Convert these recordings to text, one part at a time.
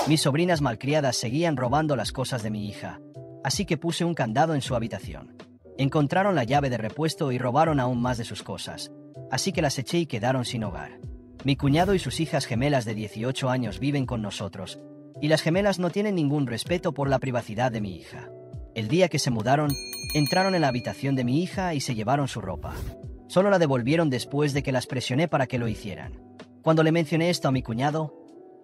Mis sobrinas malcriadas seguían robando las cosas de mi hija, así que puse un candado en su habitación. Encontraron la llave de repuesto y robaron aún más de sus cosas, así que las eché y quedaron sin hogar. Mi cuñado y sus hijas gemelas de 18 años viven con nosotros, y las gemelas no tienen ningún respeto por la privacidad de mi hija. El día que se mudaron, entraron en la habitación de mi hija y se llevaron su ropa. Solo la devolvieron después de que las presioné para que lo hicieran. Cuando le mencioné esto a mi cuñado,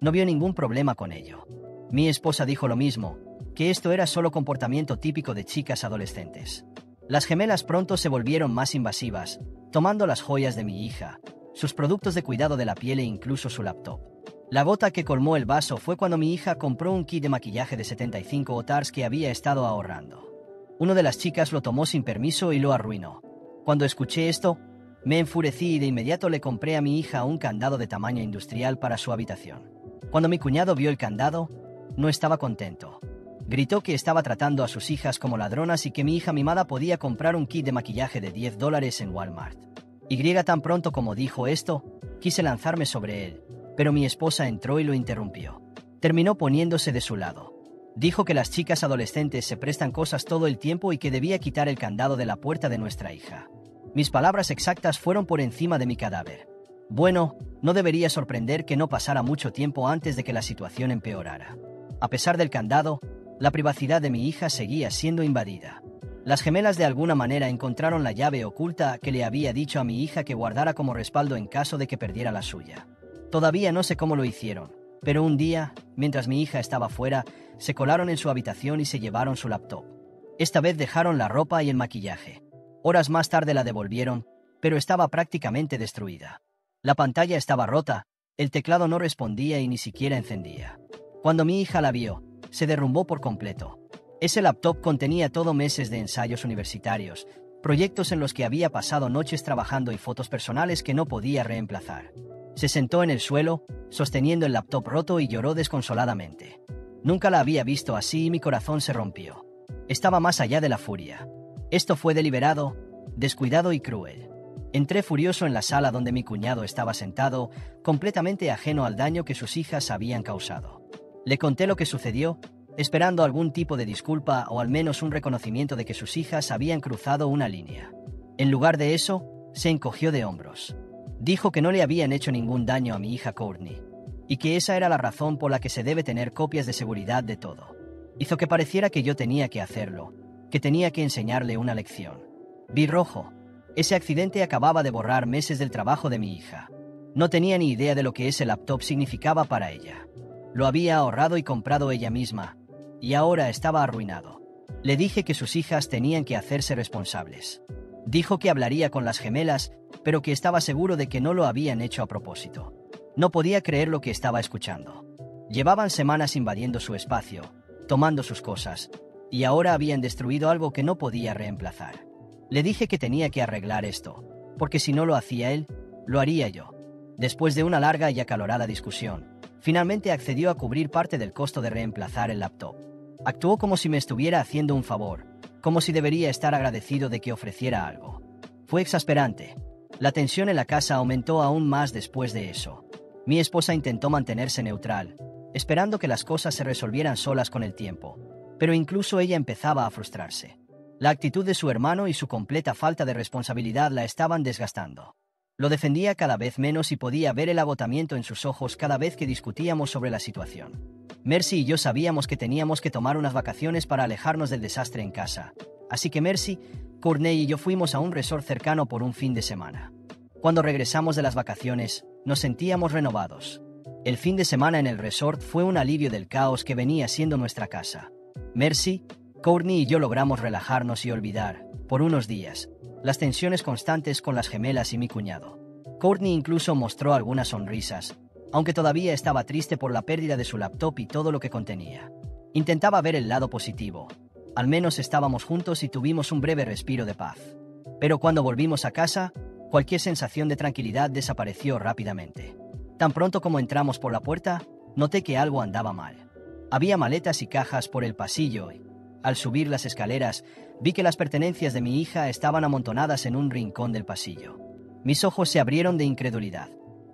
no vio ningún problema con ello. Mi esposa dijo lo mismo, que esto era solo comportamiento típico de chicas adolescentes. Las gemelas pronto se volvieron más invasivas, tomando las joyas de mi hija, sus productos de cuidado de la piel e incluso su laptop. La gota que colmó el vaso fue cuando mi hija compró un kit de maquillaje de 75 $, que había estado ahorrando. Una de las chicas lo tomó sin permiso y lo arruinó. Cuando escuché esto, me enfurecí y de inmediato le compré a mi hija un candado de tamaño industrial para su habitación. Cuando mi cuñado vio el candado, no estaba contento. Gritó que estaba tratando a sus hijas como ladronas y que mi hija mimada podía comprar un kit de maquillaje de $10 en Walmart. Y tan pronto como dijo esto, quise lanzarme sobre él, pero mi esposa entró y lo interrumpió. Terminó poniéndose de su lado. Dijo que las chicas adolescentes se prestan cosas todo el tiempo y que debía quitar el candado de la puerta de nuestra hija. Mis palabras exactas fueron por encima de mi cadáver. Bueno, no debería sorprender que no pasara mucho tiempo antes de que la situación empeorara. A pesar del candado, la privacidad de mi hija seguía siendo invadida. Las gemelas de alguna manera encontraron la llave oculta que le había dicho a mi hija que guardara como respaldo en caso de que perdiera la suya. Todavía no sé cómo lo hicieron, pero un día, mientras mi hija estaba fuera, se colaron en su habitación y se llevaron su laptop. Esta vez dejaron la ropa y el maquillaje. Horas más tarde la devolvieron, pero estaba prácticamente destruida. La pantalla estaba rota, el teclado no respondía y ni siquiera encendía. Cuando mi hija la vio, se derrumbó por completo. Ese laptop contenía todo meses de ensayos universitarios, proyectos en los que había pasado noches trabajando y fotos personales que no podía reemplazar. Se sentó en el suelo, sosteniendo el laptop roto y lloró desconsoladamente. Nunca la había visto así y mi corazón se rompió. Estaba más allá de la furia. Esto fue deliberado, descuidado y cruel. Entré furioso en la sala donde mi cuñado estaba sentado, completamente ajeno al daño que sus hijas habían causado. Le conté lo que sucedió, esperando algún tipo de disculpa o al menos un reconocimiento de que sus hijas habían cruzado una línea. En lugar de eso, se encogió de hombros. Dijo que no le habían hecho ningún daño a mi hija Courtney, y que esa era la razón por la que se debe tener copias de seguridad de todo. Hizo que pareciera que yo tenía que hacerlo, que tenía que enseñarle una lección. Vi rojo. Ese accidente acababa de borrar meses del trabajo de mi hija. No tenía ni idea de lo que ese laptop significaba para ella. Lo había ahorrado y comprado ella misma, y ahora estaba arruinado. Le dije que sus hijas tenían que hacerse responsables. Dijo que hablaría con las gemelas, pero que estaba seguro de que no lo habían hecho a propósito. No podía creer lo que estaba escuchando. Llevaban semanas invadiendo su espacio, tomando sus cosas, y ahora habían destruido algo que no podía reemplazar. Le dije que tenía que arreglar esto, porque si no lo hacía él, lo haría yo. Después de una larga y acalorada discusión, finalmente accedió a cubrir parte del costo de reemplazar el laptop. Actuó como si me estuviera haciendo un favor, como si debería estar agradecido de que ofreciera algo. Fue exasperante. La tensión en la casa aumentó aún más después de eso. Mi esposa intentó mantenerse neutral, esperando que las cosas se resolvieran solas con el tiempo, pero incluso ella empezaba a frustrarse. La actitud de su hermano y su completa falta de responsabilidad la estaban desgastando. Lo defendía cada vez menos y podía ver el agotamiento en sus ojos cada vez que discutíamos sobre la situación. Mercy y yo sabíamos que teníamos que tomar unas vacaciones para alejarnos del desastre en casa, así que Mercy, Courtney y yo fuimos a un resort cercano por un fin de semana. Cuando regresamos de las vacaciones, nos sentíamos renovados. El fin de semana en el resort fue un alivio del caos que venía siendo nuestra casa. Mercy, Courtney y yo logramos relajarnos y olvidar, por unos días, las tensiones constantes con las gemelas y mi cuñado. Courtney incluso mostró algunas sonrisas, aunque todavía estaba triste por la pérdida de su laptop y todo lo que contenía. Intentaba ver el lado positivo. Al menos estábamos juntos y tuvimos un breve respiro de paz. Pero cuando volvimos a casa, cualquier sensación de tranquilidad desapareció rápidamente. Tan pronto como entramos por la puerta, noté que algo andaba mal. Había maletas y cajas por el pasillo y, al subir las escaleras, vi que las pertenencias de mi hija estaban amontonadas en un rincón del pasillo. Mis ojos se abrieron de incredulidad.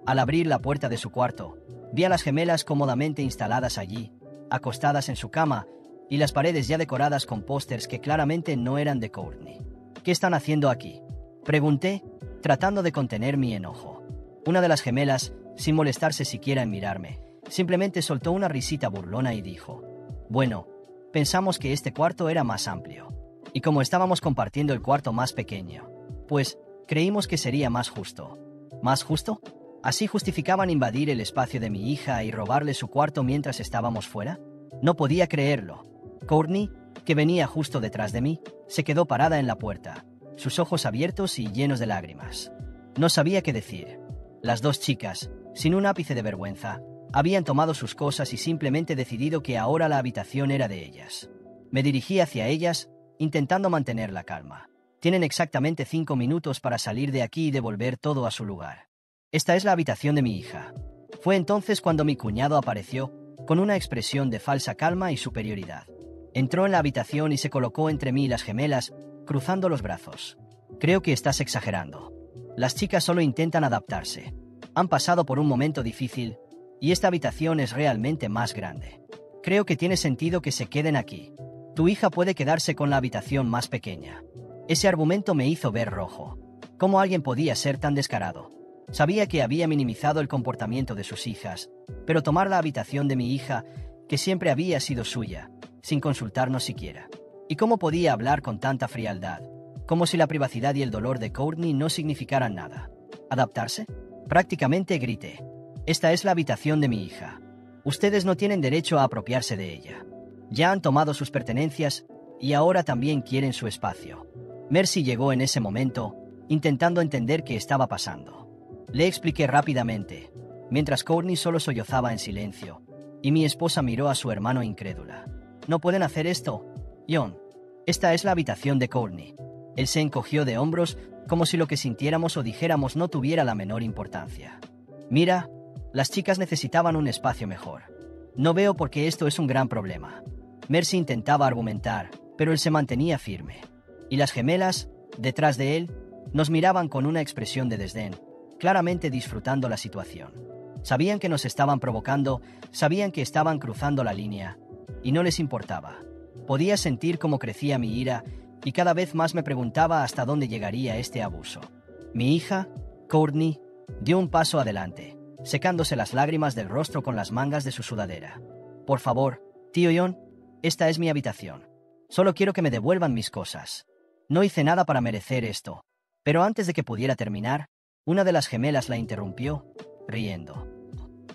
Al abrir la puerta de su cuarto, Vi a las gemelas cómodamente instaladas allí, acostadas en su cama, y las paredes ya decoradas con pósters que claramente no eran de Courtney. ¿Qué están haciendo aquí?, pregunté, tratando de contener mi enojo. Una de las gemelas, sin molestarse siquiera en mirarme, simplemente soltó una risita burlona y dijo: «Bueno, pensamos que este cuarto era más amplio. Y como estábamos compartiendo el cuarto más pequeño, pues creímos que sería más justo». ¿Más justo? ¿Así justificaban invadir el espacio de mi hija y robarle su cuarto mientras estábamos fuera? No podía creerlo. Courtney, que venía justo detrás de mí, se quedó parada en la puerta, sus ojos abiertos y llenos de lágrimas. No sabía qué decir. Las dos chicas, sin un ápice de vergüenza, habían tomado sus cosas y simplemente decidido que ahora la habitación era de ellas. Me dirigí hacia ellas, intentando mantener la calma. Tienen exactamente 5 minutos para salir de aquí y devolver todo a su lugar. Esta es la habitación de mi hija. Fue entonces cuando mi cuñado apareció, con una expresión de falsa calma y superioridad. Entró en la habitación y se colocó entre mí y las gemelas, cruzando los brazos. Creo que estás exagerando. Las chicas solo intentan adaptarse. Han pasado por un momento difícil, y esta habitación es realmente más grande. Creo que tiene sentido que se queden aquí. Tu hija puede quedarse con la habitación más pequeña. Ese argumento me hizo ver rojo. ¿Cómo alguien podía ser tan descarado? Sabía que había minimizado el comportamiento de sus hijas, pero tomar la habitación de mi hija, que siempre había sido suya, sin consultarnos siquiera. ¿Y cómo podía hablar con tanta frialdad? Como si la privacidad y el dolor de Courtney no significaran nada. ¿Adaptarse? Prácticamente grité. Esta es la habitación de mi hija. Ustedes no tienen derecho a apropiarse de ella. Ya han tomado sus pertenencias y ahora también quieren su espacio. Mercy llegó en ese momento, intentando entender qué estaba pasando. Le expliqué rápidamente, mientras Courtney solo sollozaba en silencio, y mi esposa miró a su hermano incrédula. «¿No pueden hacer esto, John? Esta es la habitación de Courtney». Él se encogió de hombros, como si lo que sintiéramos o dijéramos no tuviera la menor importancia. «Mira, las chicas necesitaban un espacio mejor. No veo por qué esto es un gran problema». Mercy intentaba argumentar, pero él se mantenía firme. Y las gemelas, detrás de él, nos miraban con una expresión de desdén, claramente disfrutando la situación. Sabían que nos estaban provocando, sabían que estaban cruzando la línea, y no les importaba. Podía sentir cómo crecía mi ira, y cada vez más me preguntaba hasta dónde llegaría este abuso. Mi hija, Courtney, dio un paso adelante, secándose las lágrimas del rostro con las mangas de su sudadera. «Por favor, tío John, esta es mi habitación. Solo quiero que me devuelvan mis cosas. No hice nada para merecer esto». Pero antes de que pudiera terminar, una de las gemelas la interrumpió, riendo.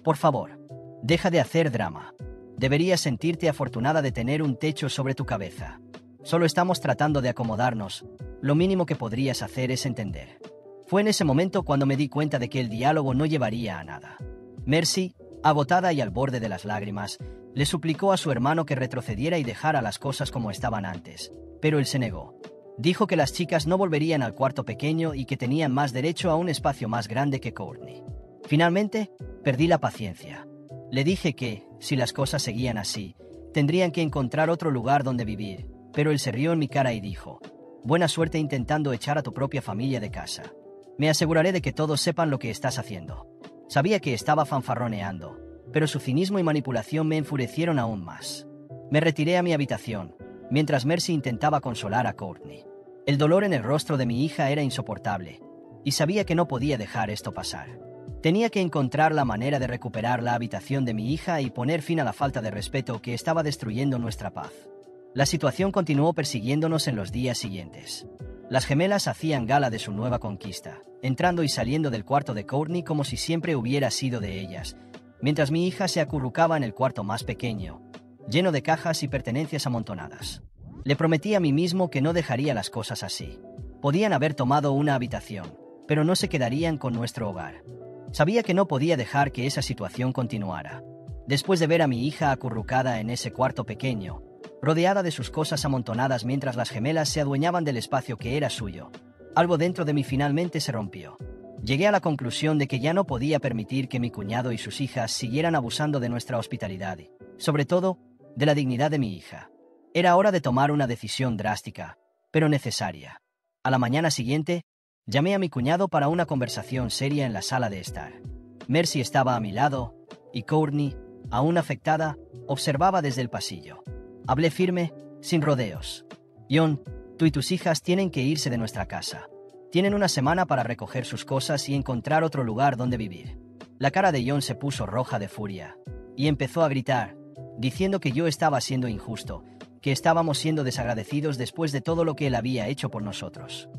«Por favor, deja de hacer drama. Deberías sentirte afortunada de tener un techo sobre tu cabeza. Solo estamos tratando de acomodarnos. Lo mínimo que podrías hacer es entender». Fue en ese momento cuando me di cuenta de que el diálogo no llevaría a nada. Mercy, agotada y al borde de las lágrimas, le suplicó a su hermano que retrocediera y dejara las cosas como estaban antes, pero él se negó. Dijo que las chicas no volverían al cuarto pequeño y que tenían más derecho a un espacio más grande que Courtney. Finalmente, perdí la paciencia. Le dije que, si las cosas seguían así, tendrían que encontrar otro lugar donde vivir, pero él se rió en mi cara y dijo: «Buena suerte intentando echar a tu propia familia de casa. Me aseguraré de que todos sepan lo que estás haciendo». Sabía que estaba fanfarroneando, pero su cinismo y manipulación me enfurecieron aún más. Me retiré a mi habitación, mientras Mercy intentaba consolar a Courtney. El dolor en el rostro de mi hija era insoportable, y sabía que no podía dejar esto pasar. Tenía que encontrar la manera de recuperar la habitación de mi hija y poner fin a la falta de respeto que estaba destruyendo nuestra paz. La situación continuó persiguiéndonos en los días siguientes. Las gemelas hacían gala de su nueva conquista, entrando y saliendo del cuarto de Courtney como si siempre hubiera sido de ellas, mientras mi hija se acurrucaba en el cuarto más pequeño, lleno de cajas y pertenencias amontonadas. Le prometí a mí mismo que no dejaría las cosas así. Podían haber tomado una habitación, pero no se quedarían con nuestro hogar. Sabía que no podía dejar que esa situación continuara. Después de ver a mi hija acurrucada en ese cuarto pequeño, rodeada de sus cosas amontonadas mientras las gemelas se adueñaban del espacio que era suyo, algo dentro de mí finalmente se rompió. Llegué a la conclusión de que ya no podía permitir que mi cuñado y sus hijas siguieran abusando de nuestra hospitalidad y, sobre todo, de la dignidad de mi hija. Era hora de tomar una decisión drástica, pero necesaria. A la mañana siguiente, llamé a mi cuñado para una conversación seria en la sala de estar. Mercy estaba a mi lado, y Courtney, aún afectada, observaba desde el pasillo. Hablé firme, sin rodeos. John, tú y tus hijas tienen que irse de nuestra casa. Tienen una semana para recoger sus cosas y encontrar otro lugar donde vivir. La cara de John se puso roja de furia y empezó a gritar, diciendo que yo estaba siendo injusto, que estábamos siendo desagradecidos después de todo lo que él había hecho por nosotros.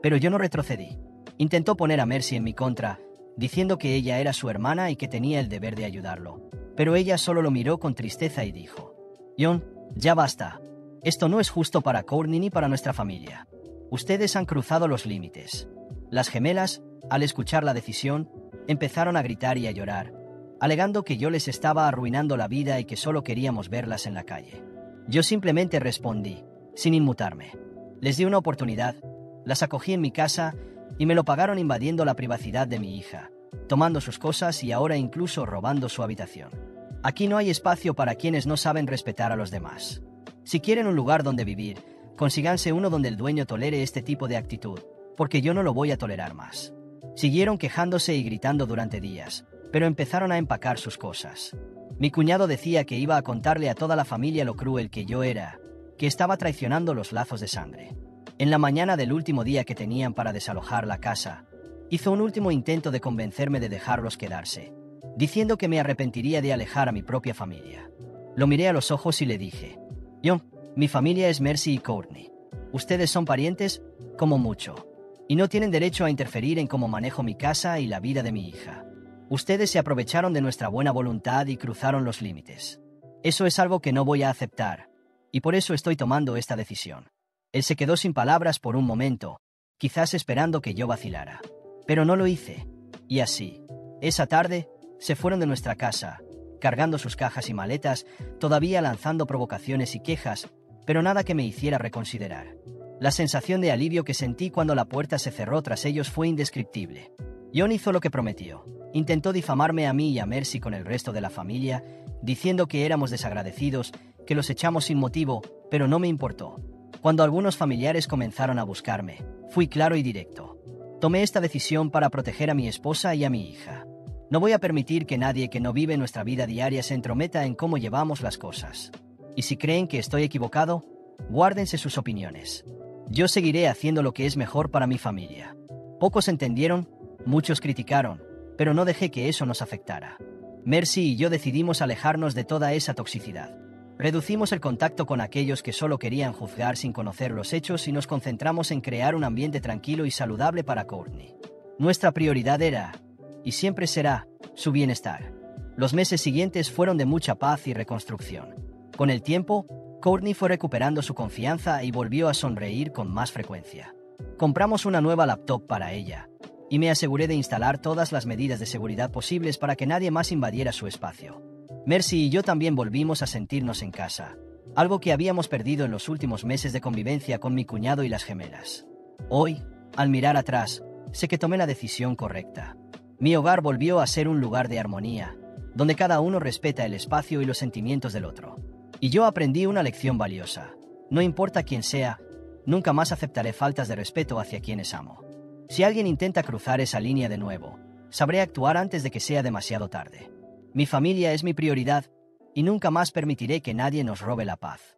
Pero yo no retrocedí. Intentó poner a Mercy en mi contra, diciendo que ella era su hermana y que tenía el deber de ayudarlo. Pero ella solo lo miró con tristeza y dijo, John, ya basta. Esto no es justo para Courtney ni para nuestra familia. Ustedes han cruzado los límites. Las gemelas, al escuchar la decisión, empezaron a gritar y a llorar, alegando que yo les estaba arruinando la vida y que solo queríamos verlas en la calle. Yo simplemente respondí, sin inmutarme. Les di una oportunidad, las acogí en mi casa y me lo pagaron invadiendo la privacidad de mi hija, tomando sus cosas y ahora incluso robando su habitación. Aquí no hay espacio para quienes no saben respetar a los demás. Si quieren un lugar donde vivir, consíganse uno donde el dueño tolere este tipo de actitud, porque yo no lo voy a tolerar más. Siguieron quejándose y gritando durante días, pero empezaron a empacar sus cosas. Mi cuñado decía que iba a contarle a toda la familia lo cruel que yo era, que estaba traicionando los lazos de sangre. En la mañana del último día que tenían para desalojar la casa, hizo un último intento de convencerme de dejarlos quedarse, diciendo que me arrepentiría de alejar a mi propia familia. Lo miré a los ojos y le dije, John, mi familia es Mercy y Courtney. Ustedes son parientes, como mucho, y no tienen derecho a interferir en cómo manejo mi casa y la vida de mi hija. Ustedes se aprovecharon de nuestra buena voluntad y cruzaron los límites. Eso es algo que no voy a aceptar, y por eso estoy tomando esta decisión. Él se quedó sin palabras por un momento, quizás esperando que yo vacilara. Pero no lo hice. Y así, esa tarde, se fueron de nuestra casa, cargando sus cajas y maletas, todavía lanzando provocaciones y quejas, pero nada que me hiciera reconsiderar. La sensación de alivio que sentí cuando la puerta se cerró tras ellos fue indescriptible. John hizo lo que prometió. Intentó difamarme a mí y a Mercy con el resto de la familia, diciendo que éramos desagradecidos, que los echamos sin motivo, pero no me importó. Cuando algunos familiares comenzaron a buscarme, fui claro y directo. Tomé esta decisión para proteger a mi esposa y a mi hija. No voy a permitir que nadie que no vive nuestra vida diaria se entrometa en cómo llevamos las cosas. Y si creen que estoy equivocado, guárdense sus opiniones. Yo seguiré haciendo lo que es mejor para mi familia. Pocos entendieron, muchos criticaron, pero no dejé que eso nos afectara. Mercy y yo decidimos alejarnos de toda esa toxicidad. Reducimos el contacto con aquellos que solo querían juzgar sin conocer los hechos y nos concentramos en crear un ambiente tranquilo y saludable para Courtney. Nuestra prioridad era, y siempre será, su bienestar. Los meses siguientes fueron de mucha paz y reconstrucción. Con el tiempo, Courtney fue recuperando su confianza y volvió a sonreír con más frecuencia. Compramos una nueva laptop para ella, y me aseguré de instalar todas las medidas de seguridad posibles para que nadie más invadiera su espacio. Mercy y yo también volvimos a sentirnos en casa, algo que habíamos perdido en los últimos meses de convivencia con mi cuñado y las gemelas. Hoy, al mirar atrás, sé que tomé la decisión correcta. Mi hogar volvió a ser un lugar de armonía, donde cada uno respeta el espacio y los sentimientos del otro. Y yo aprendí una lección valiosa. No importa quién sea, nunca más aceptaré faltas de respeto hacia quienes amo. Si alguien intenta cruzar esa línea de nuevo, sabré actuar antes de que sea demasiado tarde. Mi familia es mi prioridad, y nunca más permitiré que nadie nos robe la paz.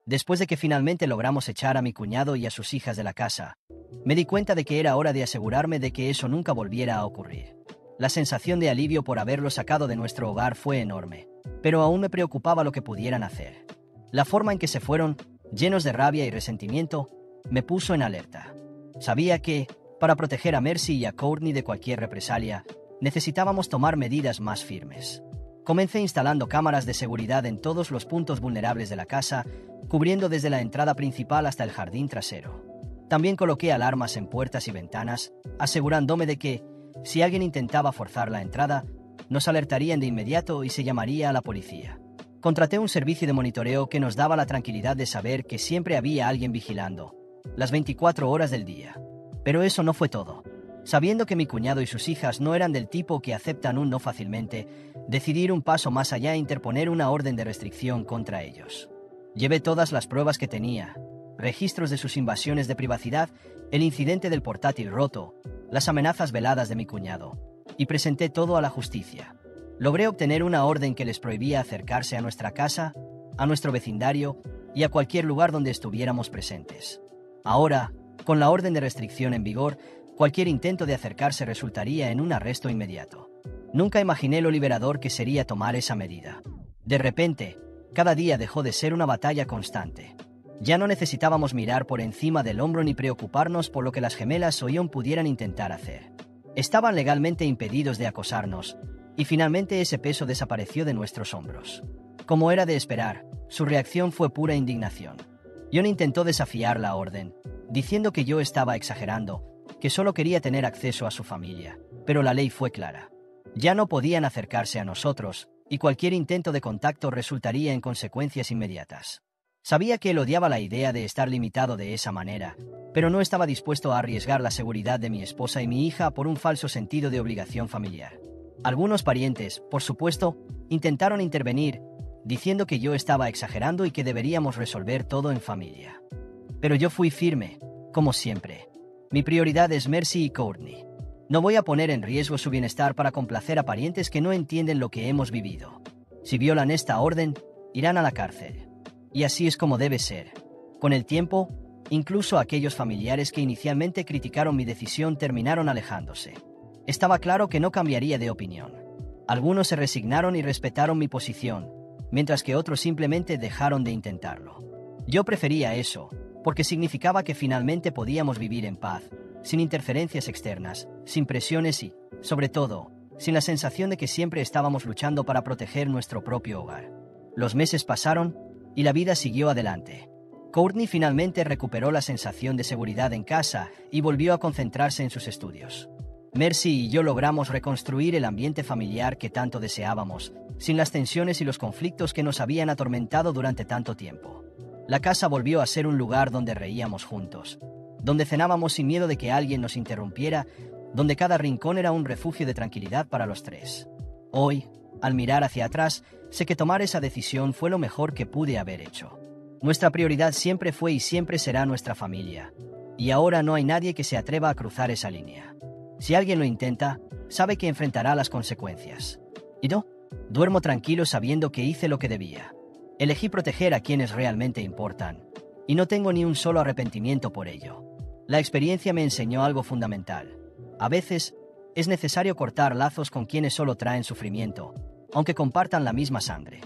Después de que finalmente logramos echar a mi cuñado y a sus hijas de la casa, me di cuenta de que era hora de asegurarme de que eso nunca volviera a ocurrir. La sensación de alivio por haberlo sacado de nuestro hogar fue enorme, pero aún me preocupaba lo que pudieran hacer. La forma en que se fueron, llenos de rabia y resentimiento, me puso en alerta. Sabía que, para proteger a Mercy y a Courtney de cualquier represalia, necesitábamos tomar medidas más firmes. Comencé instalando cámaras de seguridad en todos los puntos vulnerables de la casa, cubriendo desde la entrada principal hasta el jardín trasero. También coloqué alarmas en puertas y ventanas, asegurándome de que, si alguien intentaba forzar la entrada, nos alertarían de inmediato y se llamaría a la policía. Contraté un servicio de monitoreo que nos daba la tranquilidad de saber que siempre había alguien vigilando, las 24 horas del día. Pero eso no fue todo. Sabiendo que mi cuñado y sus hijas no eran del tipo que aceptan un no fácilmente, decidí ir un paso más allá e interponer una orden de restricción contra ellos. Llevé todas las pruebas que tenía, registros de sus invasiones de privacidad, el incidente del portátil roto, las amenazas veladas de mi cuñado, y presenté todo a la justicia. Logré obtener una orden que les prohibía acercarse a nuestra casa, a nuestro vecindario y a cualquier lugar donde estuviéramos presentes. Ahora, con la orden de restricción en vigor, cualquier intento de acercarse resultaría en un arresto inmediato. Nunca imaginé lo liberador que sería tomar esa medida. De repente, cada día dejó de ser una batalla constante. Ya no necesitábamos mirar por encima del hombro ni preocuparnos por lo que las gemelas o Ion pudieran intentar hacer. Estaban legalmente impedidos de acosarnos, y finalmente ese peso desapareció de nuestros hombros. Como era de esperar, su reacción fue pura indignación. Ion intentó desafiar la orden, diciendo que yo estaba exagerando, que solo quería tener acceso a su familia, pero la ley fue clara. Ya no podían acercarse a nosotros, y cualquier intento de contacto resultaría en consecuencias inmediatas. Sabía que él odiaba la idea de estar limitado de esa manera, pero no estaba dispuesto a arriesgar la seguridad de mi esposa y mi hija por un falso sentido de obligación familiar. Algunos parientes, por supuesto, intentaron intervenir, diciendo que yo estaba exagerando y que deberíamos resolver todo en familia. Pero yo fui firme, como siempre. Mi prioridad es Mercy y Courtney. No voy a poner en riesgo su bienestar para complacer a parientes que no entienden lo que hemos vivido. Si violan esta orden, irán a la cárcel. Y así es como debe ser. Con el tiempo, incluso aquellos familiares que inicialmente criticaron mi decisión terminaron alejándose. Estaba claro que no cambiaría de opinión. Algunos se resignaron y respetaron mi posición, mientras que otros simplemente dejaron de intentarlo. Yo prefería eso, porque significaba que finalmente podíamos vivir en paz, sin interferencias externas, sin presiones y, sobre todo, sin la sensación de que siempre estábamos luchando para proteger nuestro propio hogar. Los meses pasaron, y la vida siguió adelante. Courtney finalmente recuperó la sensación de seguridad en casa y volvió a concentrarse en sus estudios. Mercy y yo logramos reconstruir el ambiente familiar que tanto deseábamos, sin las tensiones y los conflictos que nos habían atormentado durante tanto tiempo. La casa volvió a ser un lugar donde reíamos juntos, donde cenábamos sin miedo de que alguien nos interrumpiera, donde cada rincón era un refugio de tranquilidad para los tres. Hoy, al mirar hacia atrás, sé que tomar esa decisión fue lo mejor que pude haber hecho. Nuestra prioridad siempre fue y siempre será nuestra familia, y ahora no hay nadie que se atreva a cruzar esa línea. Si alguien lo intenta, sabe que enfrentará las consecuencias. Y yo, duermo tranquilo sabiendo que hice lo que debía. Elegí proteger a quienes realmente importan, y no tengo ni un solo arrepentimiento por ello. La experiencia me enseñó algo fundamental. A veces, es necesario cortar lazos con quienes solo traen sufrimiento, aunque compartan la misma sangre.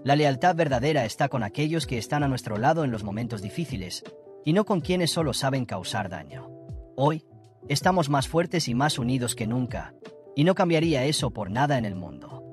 La lealtad verdadera está con aquellos que están a nuestro lado en los momentos difíciles, y no con quienes solo saben causar daño. Hoy, estamos más fuertes y más unidos que nunca, y no cambiaría eso por nada en el mundo.